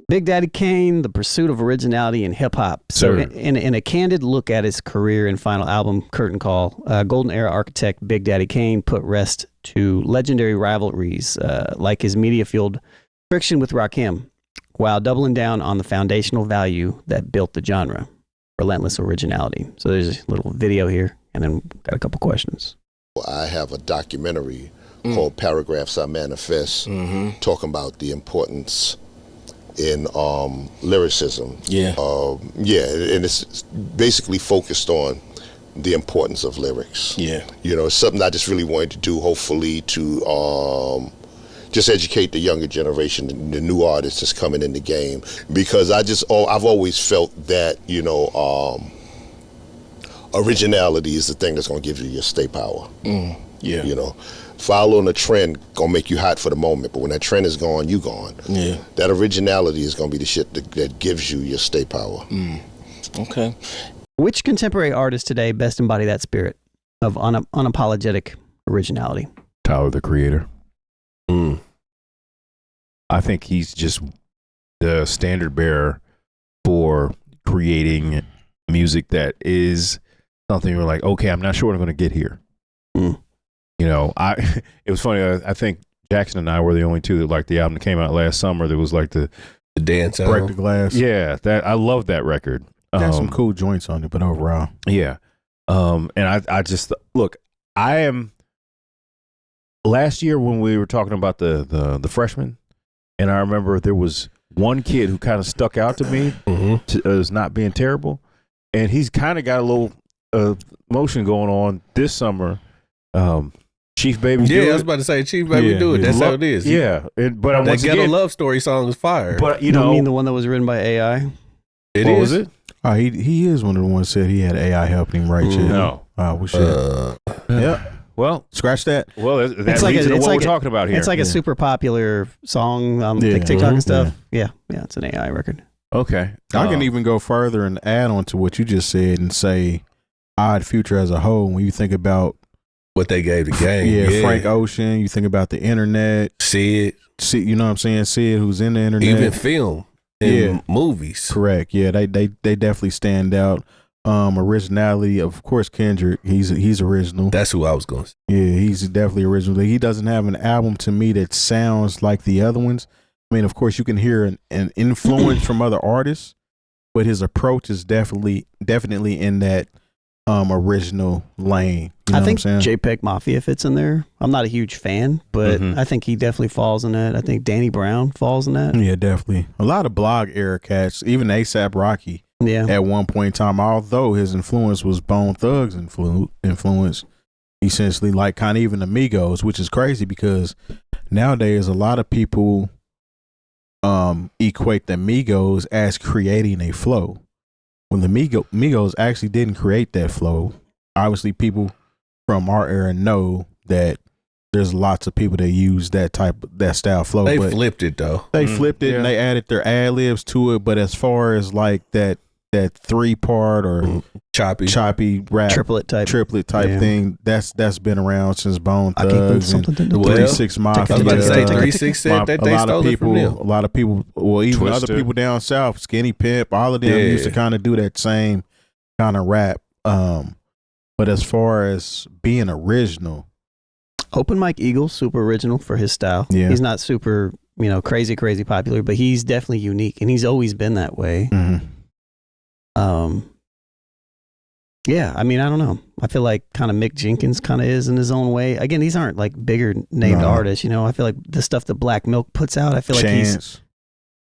Big Daddy Kane, The Pursuit of Originality in Hip Hop. So in a candid look at his career and final album, Curtain Call, Golden Era architect Big Daddy Kane put rest to legendary rivalries like his media-fueled friction with Rakim, while doubling down on the foundational value that built the genre, relentless originality. So there's a little video here, and then got a couple questions. I have a documentary called Paragraphs I Manifest, talking about the importance in lyricism. And it's basically focused on the importance of lyrics. It's something I just really wanted to do, hopefully to just educate the younger generation, the new artists that's coming in the game, because I've always felt that originality is the thing that's going to give you your stay power. Following a trend gonna make you hot for the moment, but when that trend is gone, you gone. That originality is gonna be the shit that gives you your stay power. Okay. Which contemporary artist today best embody that spirit of unapologetic originality? Tyler, the Creator. I think he's just the standard bearer for creating music that is something you're like, okay, I'm not sure what I'm going to get here. It was funny. I think Jackson and I were the only two that liked the album that came out last summer. That was like the dance Break album. the Glass. Yeah, I love that record. Got some cool joints on it, but overall. Yeah. And I just, look, I am, last year when we were talking about the freshmen, and I remember there was one kid who kind of stuck out to me as not being terrible. And he's kind of got a little motion going on this summer. Chief Baby Do It. I was about to say Chief Baby Do It. That's how it is. Yeah. But that Ghetto Love Story song is fire. But you mean the one that was written by AI? What was it? He is one of the ones that said he had AI helping him write shit. No. We should. Well, scratch that. Well, that's what we're talking about here. It's like a super popular song, like TikTok and stuff. Yeah, it's an AI record. Okay. I can even go further and add on to what you just said and say Odd Future as a whole. When you think about what they gave the game. Frank Ocean, you think about the internet. Sid, you know what I'm saying? Sid, who's in the internet. Even film and movies. Correct. Yeah, they definitely stand out. Originality, of course, Kendrick. He's original. That's who I was going to say. Yeah, he's definitely original. He doesn't have an album to me that sounds like the other ones. I mean, of course, you can hear an influence from other artists, but his approach is definitely in that original lane. You know I think what I'm saying? JPEG Mafia fits in there. I'm not a huge fan, but I think he definitely falls in that. I think Danny Brown falls in that. Yeah, definitely. A lot of blog era cats, even A$AP Rocky. Yeah. At one point in time, although his influence was Bone Thugs' influence, essentially like kind of even Amigos, which is crazy because nowadays a lot of people equate the Migos as creating a flow. When the Migos actually didn't create that flow. Obviously, people from our era know that there's lots of people that use that style flow. They flipped it though. They flipped it and they added their ad libs to it. But as far as like that 3-part or choppy rap triplet type thing, that's been around since Bone Thugs and 3 6 Mafia. I was about to say 3 6 said that they stole it from them. A lot of people, well, even Twisted. other people down south, Skinny Pimp, all of them used to kind of do that same kind of rap. But as far as being original, Open Mike Eagle, super original for his style. Yeah. He's not super, crazy popular, but he's definitely unique, and he's always been that way. Yeah, I mean, I don't know. I feel like kind of Mick Jenkins kind of is in his own way. Again, these aren't like bigger named artists, I feel like the stuff that Black Milk puts out, I feel like he's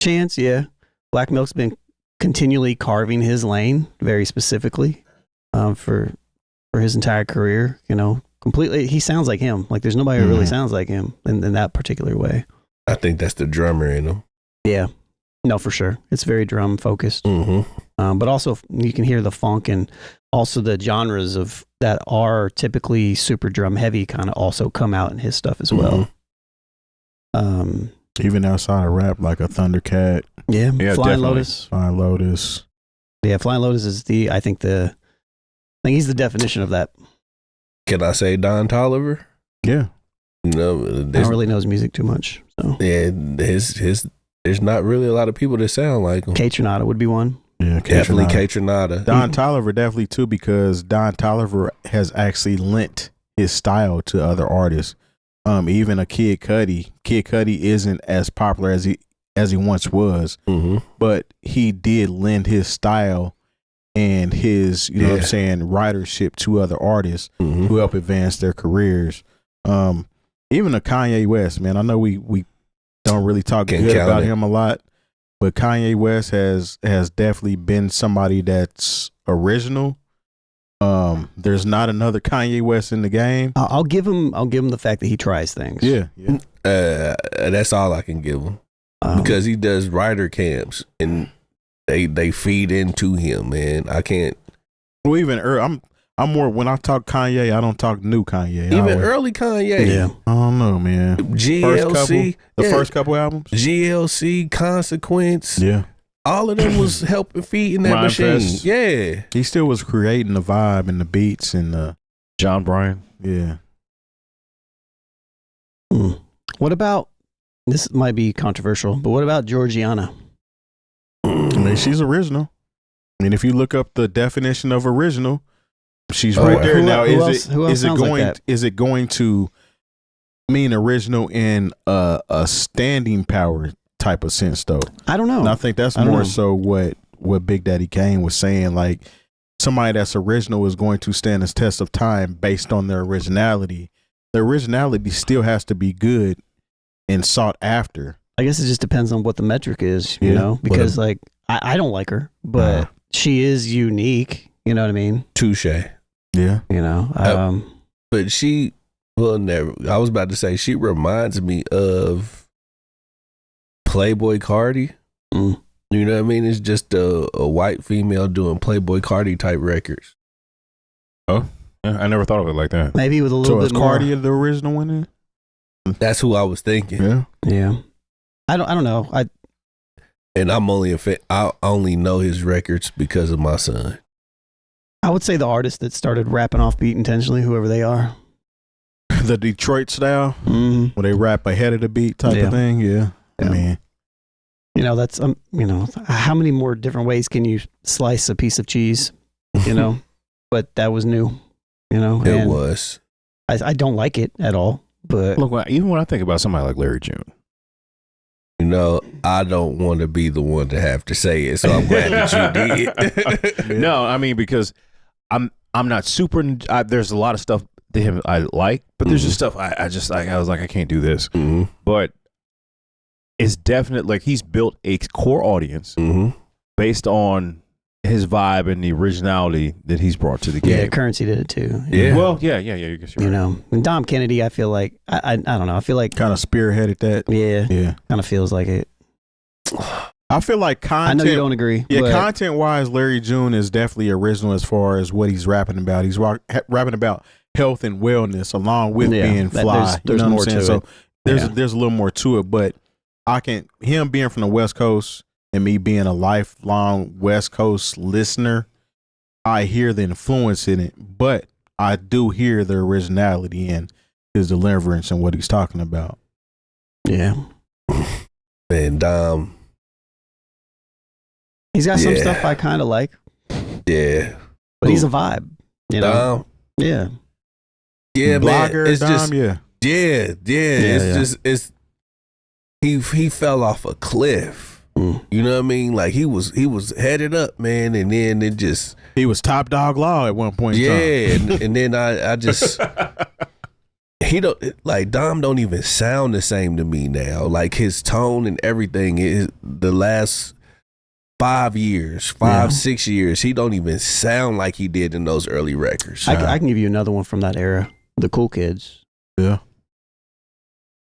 Chance, yeah. Black Milk's been continually carving his lane very specifically for his entire career, completely. He sounds like him. Like there's nobody who really sounds like him in that particular way. I think that's the drummer in him. Yeah. No, for sure. It's very drum focused. But also you can hear the funk and also the genres of that are typically super drum heavy kind of also come out in his stuff as well. Even outside of rap, like a Thundercat. Yeah. Flying definitely. Lotus. Flying Lotus. Yeah, Flying Lotus is I think he's the definition of that. Can I say Don Toliver? Yeah. You know, I don't really know his music too much. So yeah, there's not really a lot of people that sound like him. K-Tronada would be one. Yeah, Definitely K-Tronada. Don Toliver definitely too, because Don Toliver has actually lent his style to other artists. Even a Kid Cudi. Kid Cudi isn't as popular as he once was, but he did lend his style and his, you know what I'm saying, ridership to other artists who help advance their careers. Even a Kanye West, man. I know we don't really talk good about him a lot, but Kanye West has definitely been somebody that's original. There's not another Kanye West in the game. I'll give him the fact that he tries things. Yeah. That's all I can give him, because he does writer camps and they feed into him, man. I can't. Well, even I'm more, when I talk Kanye, I don't talk new Kanye. Even early Kanye. Yeah. I don't know, man. GLC. First couple albums. GLC, Consequence. Yeah. All of them was helping feeding that machine. Yeah. He still was creating the vibe and the beats and the John Bryan. Yeah. What about, this might be controversial, but what about Georgiana? I mean, she's original. I mean, if you look up the definition of original, she's right there. Now, is it going to mean original in a standing power type of sense, though? I don't know. And I think that's more so what Big Daddy Kane was saying. Like, somebody that's original is going to stand the test of time based on their originality. The originality still has to be good and sought after. I guess it just depends on what the metric is, you know, because like I don't like her, but she is unique. You know what I mean? Touche. Yeah. You know, but she, well, never. I was about to say, she reminds me of Playboy Cardi. You know what I mean? It's just a white female doing Playboy Cardi type records. Oh, I never thought of it like that. maybe with a little bit more. Cardi the original one then? That's who I was thinking. Yeah. Yeah. I don't know. And I'm only I only know his records because of my son. I would say the artist that started rapping off beat intentionally, whoever they are. The Detroit style, where they rap ahead of the beat type of thing. Yeah. I mean, you know, that's you know, how many more different ways can you slice a piece of cheese? You know, but that was new. You know, It was. I don't like it at all. But look, even when I think about somebody like Larry June, you know, I don't want to be the one to have to say it, so I'm glad that you did. No, I mean, because I'm not super. There's a lot of stuff to him I like, but there's just stuff I just like. I was like, I can't do this. But it's definite. Like, he's built a core audience based on his vibe and the originality that he's brought to the game. Yeah, Currency did it too. Yeah. Well, yeah. I guess you're You right. know, and Dom Kennedy, I feel like I don't know. I feel like kind of spearheaded that. Yeah. Kind of feels like it. I feel like content. I know you don't agree. Yeah, but content wise, Larry June is definitely original as far as what he's rapping about. He's rapping about health and wellness along with being fly. There's you know more what I'm saying? to it. So there's a little more to it, but him being from the West Coast and me being a lifelong West Coast listener, I hear the influence in it, but I do hear the originality in his deliverance and what he's talking about. Yeah. And Dom, he's got some stuff I kind of like. Yeah. But he's a vibe. You know? Dom. Yeah. Yeah, Blogger, man. It's Dom, just yeah. It's he fell off a cliff. You know what I mean? Like, he was headed up, man, and then it just, he was top dog law at one point. and then I just he don't, like, Dom don't even sound the same to me now. Like, his tone and everything is the last 5 years, 6 years, he don't even sound like he did in those early records. I can give you another one from that era, The Cool Kids. Yeah.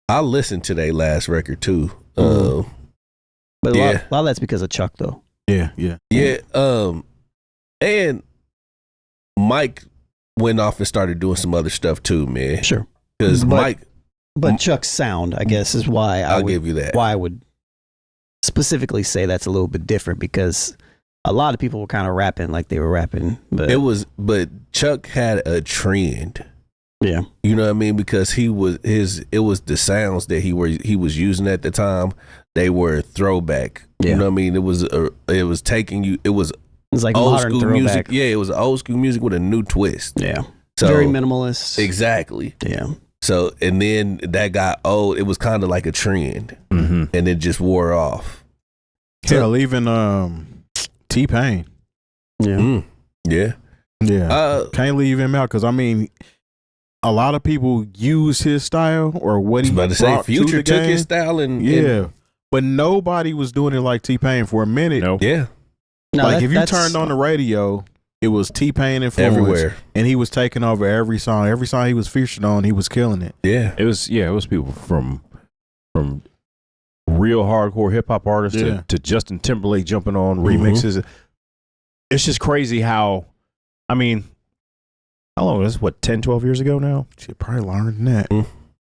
I listened to their last record too. But a lot of that's because of Chuck, though. Yeah. And Mike went off and started doing some other stuff too, man. Sure. Because But Chuck's sound, I guess, is why I'll give you that. Why I would specifically say that's a little bit different, because a lot of people were kind of rapping like they were rapping, but Chuck had a trend. Yeah. You know what I mean? Because it was the sounds that he was using at the time. They were throwback. Yeah. You know what I mean? It was taking you. It was like old modern school throwback. music. Yeah, it was old school music with a new twist. Yeah. So, very minimalist. Exactly. Yeah. So and then that got old. It was kind of like a trend, and it just wore off. Hell, even T-Pain. Yeah. Yeah. Yeah. Can't leave him out because I mean, a lot of people use his style or what he about to say. brought to Future the took game. his style and but nobody was doing it like T-Pain for a minute. No. yeah, No, like if you turned on the radio, it was T-Pain influence everywhere. and he was taking over every song. Every song he was featured on, he was killing it. Yeah, It was people from real hardcore hip hop artists to Justin Timberlake jumping on remixes. It's just crazy how, I mean, how long is this? What, 10, 12 years ago now? Shit, probably longer than that.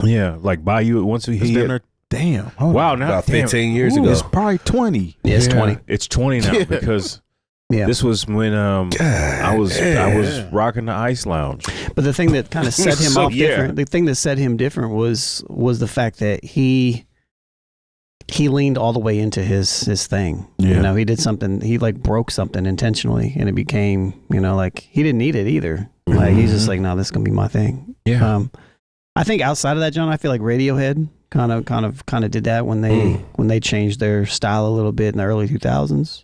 Yeah, like Bayou once he It's been there. Damn. Hold wow, on. now about 15 years ago. It's probably 20. Yeah, it's 20. It's 20 now because this was when I was rocking the Ice Lounge. But the thing that kind of set him So, off different, the thing that set him different was the fact that he leaned all the way into his thing. Yeah. You know, he did something, he like broke something intentionally and it became, you know, like he didn't need it either. Like he's just like, no, this is gonna be my thing. Yeah. I think outside of that, John, I feel like Radiohead kind of did that when they changed their style a little bit in the early 2000s.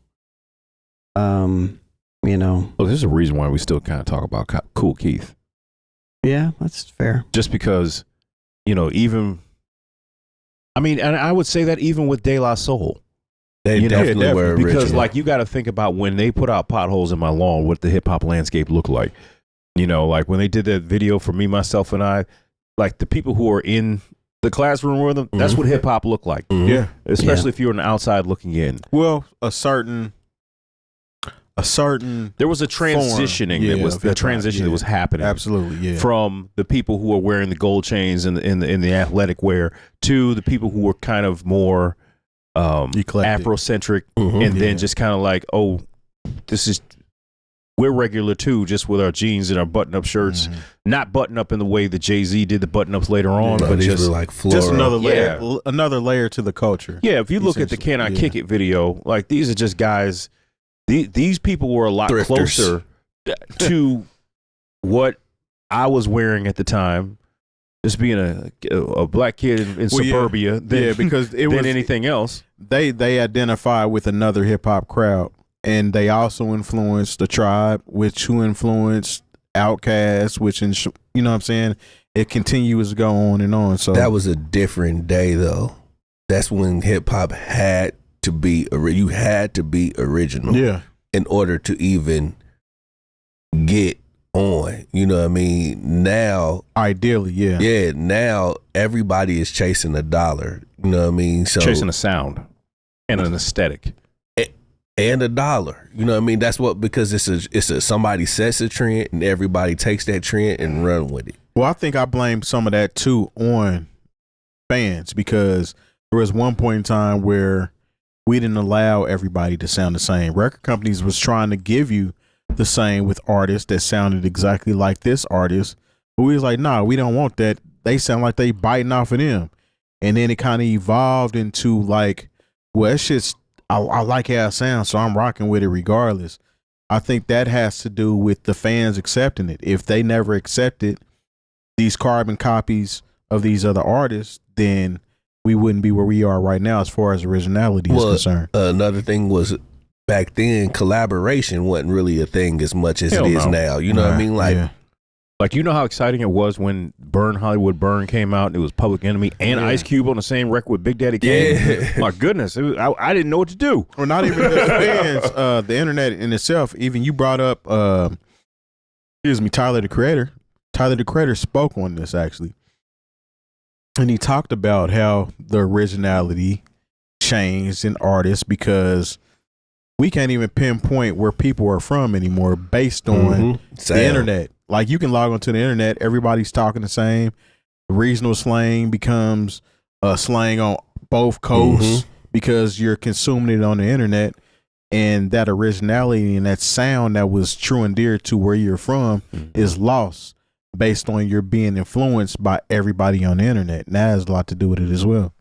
You know. Look, there's a reason why we still kind of talk about Cool Keith. Yeah, that's fair. Just because, you know, even, I mean, and I would say that even with De La Soul. They definitely were original. Because, like, you got to think about when they put out Potholes in My Lawn, what the hip hop landscape looked like. You know, like when they did that video for Me, Myself, and I, like the people who are in the classroom with them, that's what hip hop looked like. Yeah. Especially if you're on the outside looking in. Well, a certain there was a transitioning that was the transition that was happening. Absolutely, yeah. From the people who were wearing the gold chains and in the athletic wear to the people who were kind of more Afrocentric and then just kind of like, oh, we're regular too, just with our jeans and our button-up shirts, not button-up in the way that Jay-Z did the button-ups later on, but just like floral. Just another layer to the culture. Yeah, if you look at the Can I Kick It video, like these are just guys. These people were a lot closer to what I was wearing at the time, just being a black kid in suburbia than, because it was anything else. They identify with another hip hop crowd, and they also influenced the Tribe, who influenced Outkast, you know what I'm saying? It continues to go on and on. So that was a different day, though. That's when hip hop had to be you had to be original in order to even get on. You know what I mean? Now, ideally, now everybody is chasing $1. You know what I mean? So chasing a sound and an aesthetic and $1. You know what I mean? That's what, because it's somebody sets a trend and everybody takes that trend and run with it. Well, I think I blame some of that too on fans, because there was one point in time where we didn't allow everybody to sound the same. Record companies was trying to give you the same with artists that sounded exactly like this artist. But we was like, nah, we don't want that. They sound like they biting off of them. And then it kind of evolved into like, well, it's just, I like how it sounds, so I'm rocking with it regardless. I think that has to do with the fans accepting it. If they never accepted these carbon copies of these other artists, then we wouldn't be where we are right now as far as originality is concerned. Another thing was, back then, collaboration wasn't really a thing as much as it is now. You know what I mean? Like, you know how exciting it was when Burn Hollywood Burn came out and it was Public Enemy and Ice Cube on the same record with Big Daddy Kane? Yeah. My goodness, I didn't know what to do. Or not even the fans, the internet in itself. Even you brought up, Tyler the Creator. Tyler the Creator spoke on this actually. And he talked about how the originality changed in artists because we can't even pinpoint where people are from anymore based on the internet. Like, you can log onto the internet, everybody's talking the same. Regional slang becomes slang on both coasts because you're consuming it on the internet, and that originality and that sound that was true and dear to where you're from is lost. based on your being influenced by everybody on the internet. And that has a lot to do with it as well.